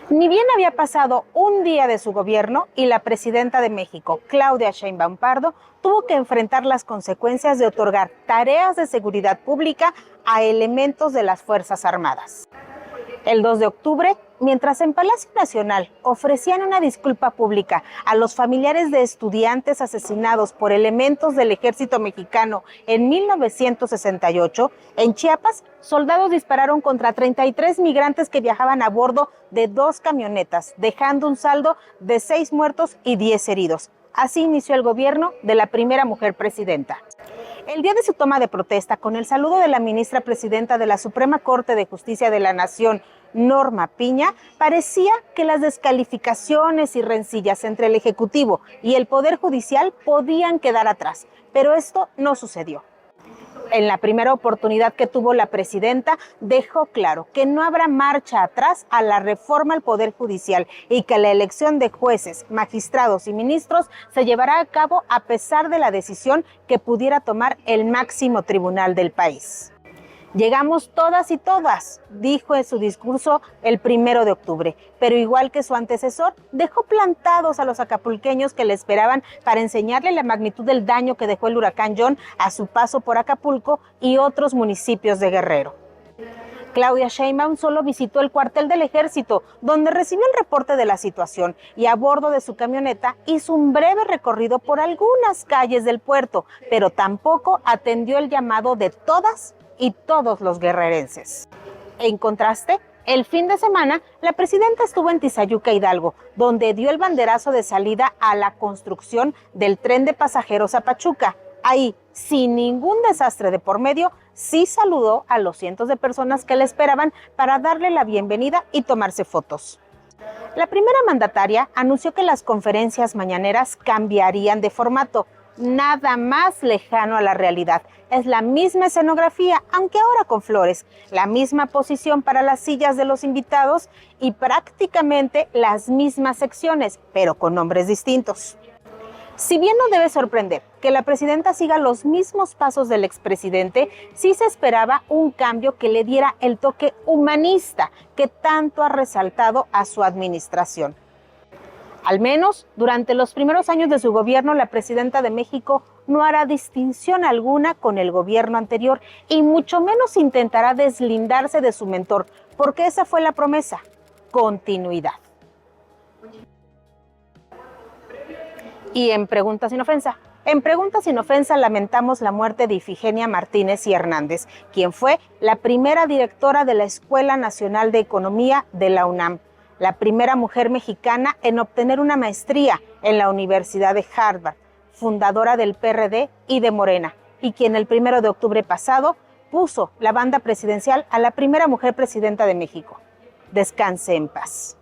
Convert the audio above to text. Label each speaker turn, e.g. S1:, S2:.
S1: Ni bien había pasado un día de su gobierno y la presidenta de México, Claudia Sheinbaum Pardo, tuvo que enfrentar las consecuencias de otorgar tareas de seguridad pública a elementos de las Fuerzas Armadas. El 2 de octubre, mientras en Palacio Nacional ofrecían una disculpa pública a los familiares de estudiantes asesinados por elementos del ejército mexicano en 1968, en Chiapas, soldados dispararon contra 33 migrantes que viajaban a bordo de 2 camionetas, dejando un saldo de 6 muertos y 10 heridos. Así inició el gobierno de la primera mujer presidenta. El día de su toma de protesta, con el saludo de la ministra presidenta de la Suprema Corte de Justicia de la Nación, Norma Piña, parecía que las descalificaciones y rencillas entre el Ejecutivo y el Poder Judicial podían quedar atrás, pero esto no sucedió. En la primera oportunidad que tuvo la presidenta, dejó claro que no habrá marcha atrás a la reforma al Poder Judicial y que la elección de jueces, magistrados y ministros se llevará a cabo a pesar de la decisión que pudiera tomar el máximo tribunal del país. Llegamos todas y todas, dijo en su discurso el 1 de octubre, pero igual que su antecesor, dejó plantados a los acapulqueños que le esperaban para enseñarle la magnitud del daño que dejó el huracán John a su paso por Acapulco y otros municipios de Guerrero. Claudia Sheinbaum solo visitó el cuartel del ejército, donde recibió el reporte de la situación y a bordo de su camioneta hizo un breve recorrido por algunas calles del puerto, pero tampoco atendió el llamado de todas y todos los guerrerenses. En contraste, el fin de semana, la presidenta estuvo en Tizayuca, Hidalgo, donde dio el banderazo de salida a la construcción del tren de pasajeros a Pachuca. Ahí, sin ningún desastre de por medio, sí saludó a los cientos de personas que le esperaban para darle la bienvenida y tomarse fotos. La primera mandataria anunció que las conferencias mañaneras cambiarían de formato, nada más lejano a la realidad. Es la misma escenografía, aunque ahora con flores, la misma posición para las sillas de los invitados y prácticamente las mismas secciones, pero con nombres distintos. Si bien no debe sorprender que la presidenta siga los mismos pasos del expresidente, sí se esperaba un cambio que le diera el toque humanista que tanto ha resaltado a su administración. Al menos durante los primeros años de su gobierno, la presidenta de México no hará distinción alguna con el gobierno anterior y mucho menos intentará deslindarse de su mentor, porque esa fue la promesa: continuidad. Y en Preguntas sin Ofensa. En Preguntas sin Ofensa lamentamos la muerte de Ifigenia Martínez y Hernández, quien fue la primera directora de la Escuela Nacional de Economía de la UNAM, la primera mujer mexicana en obtener una maestría en la Universidad de Harvard, fundadora del PRD y de Morena, y quien el 1 de octubre pasado puso la banda presidencial a la primera mujer presidenta de México. Descanse en paz.